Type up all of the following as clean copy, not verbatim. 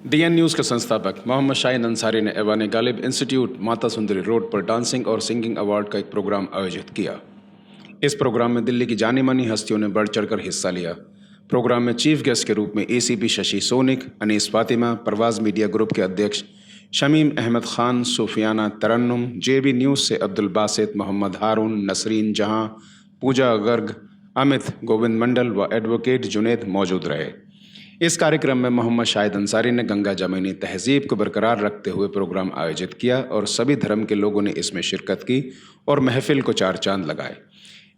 DN news के संस्थापक मोहम्मद शाहिद अंसारी ने ऐवान गालिब इंस्टीट्यूट माता सुंदरी रोड पर डांसिंग और सिंगिंग अवार्ड का एक प्रोग्राम आयोजित किया। इस प्रोग्राम में दिल्ली की जानी मानी हस्तियों ने बढ़ चढ़कर हिस्सा लिया। प्रोग्राम में चीफ गेस्ट के रूप में ACP Shashi Sonik, Anees Fatima, Parwaz media group के अध्यक्ष शमीम अहमद खान, सूफियाना तरन्नुम, JB न्यूज़ से अब्दुल बासित, मोहम्मद हारून, नसरीन जहां, पूजा गर्ग, अमित, गोविंद मंडल व एडवोकेट जुनेद मौजूद रहे। इस कार्यक्रम में मोहम्मद शाहिद अंसारी ने गंगा जमुनी तहजीब को बरकरार रखते हुए प्रोग्राम आयोजित किया और सभी धर्म के लोगों ने इसमें शिरकत की और महफिल को चार चांद लगाए।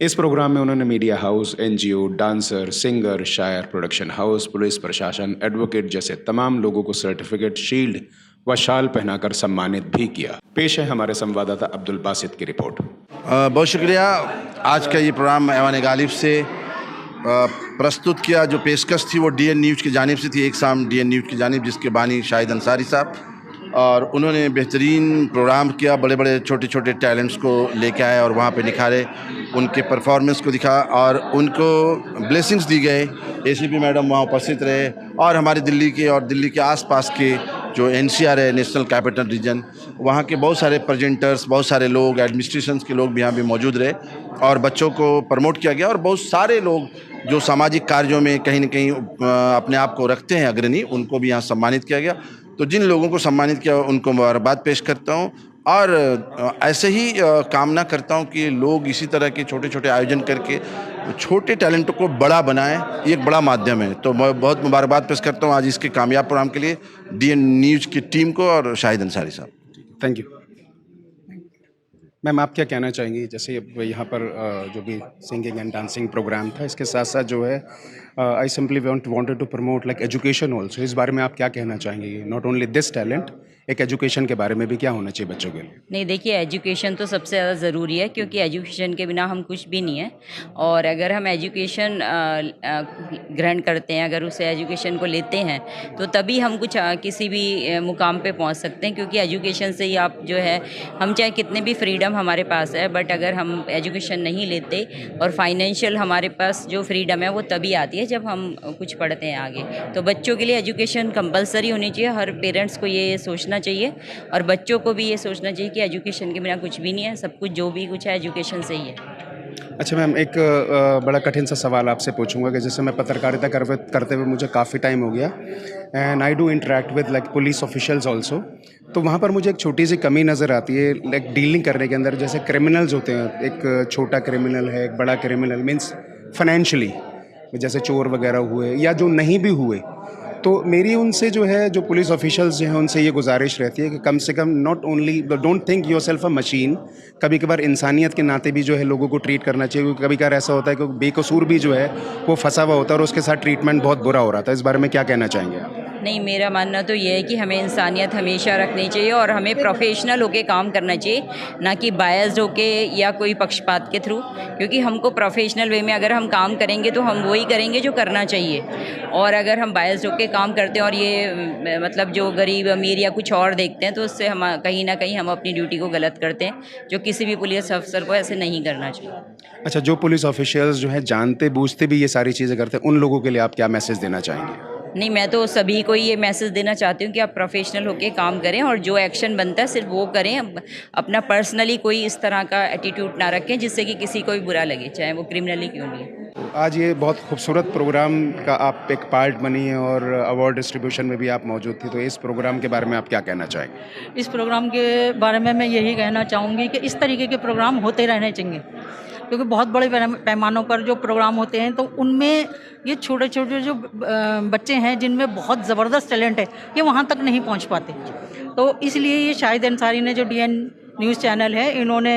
इस प्रोग्राम में उन्होंने media house, NGO, dancer, singer, शायर, प्रोडक्शन हाउस, पुलिस प्रशासन, एडवोकेट जैसे तमाम लोगों को सर्टिफिकेट, शील्ड व शाल पहनाकर सम्मानित भी किया। पेश है हमारे संवाददाता अब्दुल बासित की रिपोर्ट। बहुत शुक्रिया। आज का ये प्रोग्राम ऐवान गालिब से प्रस्तुत किया। जो पेशकश थी वो DN न्यूज़ की जानिब से थी, एक शाम DN न्यूज़ की जानिब, जिसके बानी शाहिद अंसारी साहब, और उन्होंने बेहतरीन प्रोग्राम किया। बड़े बड़े छोटे छोटे टैलेंट्स को लेके आए और वहाँ पे निखारे, उनके परफॉर्मेंस को दिखा और उनको ब्लेसिंग्स दी गए। ACP मैडम वहाँ उपस्थित रहे और हमारे दिल्ली के और दिल्ली के आसपास के जो NCR है, नेशनल कैपिटल रीजन, वहाँ के बहुत सारे प्रेजेंटर्स, बहुत सारे लोग, एडमिनिस्ट्रेशंस के लोग भी यहाँ भी मौजूद रहे और बच्चों को प्रमोट किया गया। और बहुत सारे लोग जो सामाजिक कार्यों में कहीं न कहीं अपने आप को रखते हैं अग्रणी, उनको भी यहाँ सम्मानित किया गया। तो जिन लोगों को सम्मानित किया उनको मुबारकबाद पेश करता हूँ और ऐसे ही कामना करता हूँ कि लोग इसी तरह के छोटे छोटे आयोजन करके छोटे टैलेंटों को बड़ा बनाएं। ये एक बड़ा माध्यम है। तो मैं बहुत मुबारकबाद पेश करता हूँ आज इसके कामयाब प्रोग्राम के लिए DN न्यूज़ की टीम को और शाहिद अंसारी साहब। Thank you. मैम, आप क्या कहना चाहेंगी? जैसे यहाँ पर जो भी सिंगिंग एंड डांसिंग प्रोग्राम था, इसके साथ साथ जो है I simply wanted to promote like education also. इस बारे में आप क्या कहना चाहेंगे? नॉट ओनली दिस टैलेंट, एक एजुकेशन के बारे में भी क्या होना चाहिए बच्चों के लिए? नहीं, देखिए, एजुकेशन तो सबसे ज़्यादा ज़रूरी है, क्योंकि एजुकेशन के बिना हम कुछ भी नहीं है। और अगर हम एजुकेशन ग्रहण करते हैं, अगर उस एजुकेशन को लेते हैं, तो तभी हम कुछ किसी भी मुकाम पे पहुंच सकते हैं। क्योंकि एजुकेशन से ही आप जो है, हम चाहे कितने भी फ्रीडम हमारे पास है, बट अगर हम एजुकेशन नहीं लेते और फाइनेंशियल हमारे पास जो फ्रीडम है वो तभी आती है जब हम कुछ पढ़ते हैं आगे। तो बच्चों के लिए एजुकेशन कंपलसरी होनी चाहिए। हर पेरेंट्स को ये सोचना चाहिए और बच्चों को भी ये सोचना चाहिए कि एजुकेशन के बिना कुछ भी नहीं है। सब कुछ जो भी कुछ है एजुकेशन से ही है। अच्छा मैम, एक बड़ा कठिन सा सवाल आपसे पूछूंगा कि जैसे मैं पत्रकारिता करते हुए मुझे काफ़ी टाइम हो गया and I do interact with like police officials also. तो वहाँ पर मुझे एक छोटी सी कमी नज़र आती है लाइक डीलिंग करने के अंदर। जैसे क्रिमिनल्स होते हैं, एक छोटा क्रिमिनल है, एक बड़ा क्रिमिनल, मीन्स फाइनेंशियली, जैसे चोर वगैरह हुए या जो नहीं भी हुए। तो मेरी उनसे जो है, जो पुलिस ऑफिशियल्स जो हैं, उनसे ये गुजारिश रहती है कि कम से कम not only don't think yourself a machine, कभी कभार इंसानियत के नाते भी जो है लोगों को ट्रीट करना चाहिए। क्योंकि कभी कभार ऐसा होता है कि बेकसूर भी जो है वो फंसा हुआ होता है और उसके साथ ट्रीटमेंट बहुत बुरा हो रहा था। इस बारे में क्या कहना चाहेंगे आप? नहीं, मेरा मानना तो ये है कि हमें इंसानियत हमेशा रखनी चाहिए और हमें प्रोफेशनल होके काम करना चाहिए, ना कि बायस्ड होके या कोई पक्षपात के थ्रू। क्योंकि हमको प्रोफेशनल वे में अगर हम काम करेंगे तो हम वही करेंगे जो करना चाहिए। और अगर हम बायस्ड होके काम करते हैं और ये मतलब जो गरीब अमीर या कुछ और देखते हैं, तो उससे हम कहीं ना कहीं हम अपनी ड्यूटी को गलत करते हैं, जो किसी भी पुलिस अफसर को ऐसे नहीं करना चाहिए। अच्छा, जो पुलिस ऑफिशियल्स जो है जानते बूझते भी ये सारी चीज़ें करते हैं, उन लोगों के लिए आप क्या मैसेज देना चाहेंगे? नहीं, मैं तो सभी को ये मैसेज देना चाहती हूँ कि आप प्रोफेशनल होके काम करें और जो एक्शन बनता है सिर्फ वो करें। अपना पर्सनली कोई इस तरह का एटीट्यूड ना रखें जिससे कि किसी को भी बुरा लगे, चाहे वो क्रिमिनली क्यों नहीं है। आज ये बहुत खूबसूरत प्रोग्राम का आप एक पार्ट बनी है और अवार्ड डिस्ट्रीब्यूशन में भी आप मौजूद थी। तो इस प्रोग्राम के बारे में आप क्या कहना चाहेंगे? इस प्रोग्राम के बारे में मैं यही कहना चाहूँगी कि इस तरीके के प्रोग्राम होते रहने चाहिए। क्योंकि बहुत बड़े पैमानों पर जो प्रोग्राम होते हैं, तो उनमें ये छोटे छोटे जो बच्चे हैं जिनमें बहुत ज़बरदस्त टैलेंट है, ये वहाँ तक नहीं पहुँच पाते। तो इसलिए ये शाहिद अंसारी ने, जो DN न्यूज़ चैनल है, इन्होंने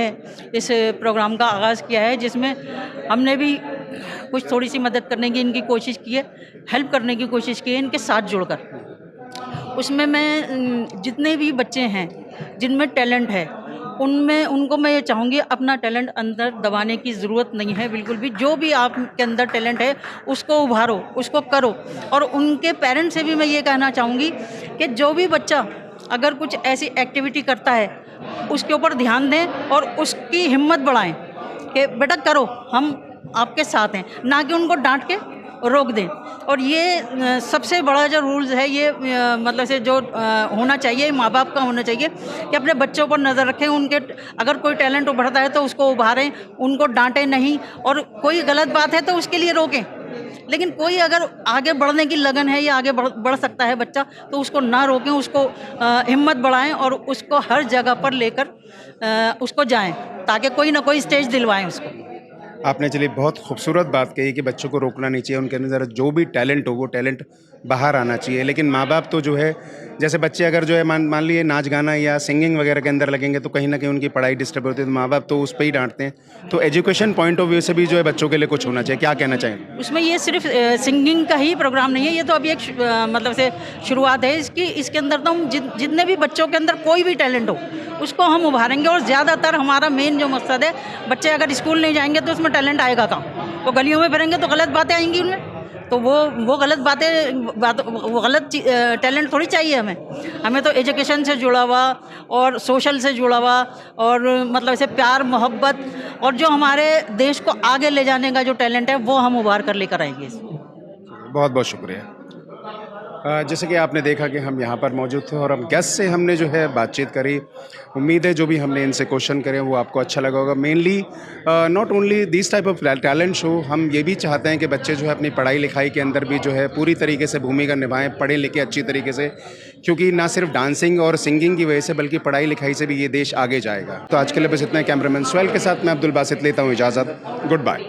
इस प्रोग्राम का आगाज़ किया है, जिसमें हमने भी कुछ थोड़ी सी मदद करने की इनकी कोशिश की है, हेल्प करने की कोशिश की है इनके साथ जुड़कर। उसमें मैं जितने भी बच्चे हैं जिनमें टैलेंट है, उनको मैं ये चाहूँगी, अपना टैलेंट अंदर दबाने की ज़रूरत नहीं है बिल्कुल भी। जो भी आपके अंदर टैलेंट है उसको उभारो, उसको करो। और उनके पेरेंट्स से भी मैं ये कहना चाहूँगी कि जो भी बच्चा अगर कुछ ऐसी एक्टिविटी करता है, उसके ऊपर ध्यान दें और उसकी हिम्मत बढ़ाएं कि बेटा करो, हम आपके साथ हैं, ना कि उनको डांट के रोक दें। और ये सबसे बड़ा जो रूल्स है ये मतलब से जो होना चाहिए माँ बाप का होना चाहिए कि अपने बच्चों पर नज़र रखें, उनके अगर कोई टैलेंट उभरता है तो उसको उभारें, उनको डांटें नहीं, और कोई गलत बात है तो उसके लिए रोकें। लेकिन कोई अगर आगे बढ़ने की लगन है या आगे बढ़ सकता है बच्चा, तो उसको ना रोकें, उसको हिम्मत बढ़ाएं और उसको हर जगह पर लेकर उसको जाएं, ताकि कोई ना कोई स्टेज दिलवाएं उसको। आपने चलिए बहुत खूबसूरत बात कही कि बच्चों को रोकना नहीं चाहिए, उनके अंदर जो भी टैलेंट हो वो टैलेंट बाहर आना चाहिए। लेकिन माँ बाप तो जो है, जैसे बच्चे अगर जो है मान लिए नाच गाना या सिंगिंग वगैरह के अंदर लगेंगे तो कहीं ना कहीं उनकी पढ़ाई डिस्टर्ब होती है, तो माँ बाप तो उस पर ही डांटते हैं। तो एजुकेशन पॉइंट ऑफ व्यू से भी जो है बच्चों के लिए कुछ होना चाहिए, क्या कहना चाहेंगे? उसमें ये सिर्फ सिंगिंग का ही प्रोग्राम नहीं है, ये तो अभी एक मतलब से शुरुआत है इसकी। इसके अंदर तो हम जितने भी बच्चों के अंदर कोई भी टैलेंट हो उसको हम उभारेंगे। और ज़्यादातर हमारा मेन जो मकसद है, बच्चे अगर स्कूल नहीं जाएंगे तो उसमें टैलेंट आएगा कहाँ? वो गलियों में फिरेंगे तो गलत बातें आएंगी उनमें, तो वो गलत वो गलत टैलेंट थोड़ी चाहिए हमें तो एजुकेशन से जुड़ा हुआ और सोशल से जुड़ा हुआ और मतलब ऐसे प्यार मोहब्बत और जो हमारे देश को आगे ले जाने का जो टैलेंट है वो हम उभार कर लेकर आएंगे। बहुत बहुत शुक्रिया। जैसे कि आपने देखा कि हम यहाँ पर मौजूद थे और हम गेस्ट से हमने जो है बातचीत करी। उम्मीद है जो भी हमने इनसे क्वेश्चन करे वो आपको अच्छा लगा होगा। Mainly not only this type of talent show, हम ये भी चाहते हैं कि बच्चे जो है अपनी पढ़ाई लिखाई के अंदर भी जो है पूरी तरीके से भूमिका निभाएं, पढ़े लिखे अच्छी तरीके से, क्योंकि ना सिर्फ डांसिंग और सिंगिंग की वजह से बल्कि पढ़ाई लिखाई से भी ये देश आगे जाएगा। तो आज के लिए बस इतना ही। कैमरामैन सुहेल के साथ मैं अब्दुल बासित लेता हूँ इजाज़त। Good bye.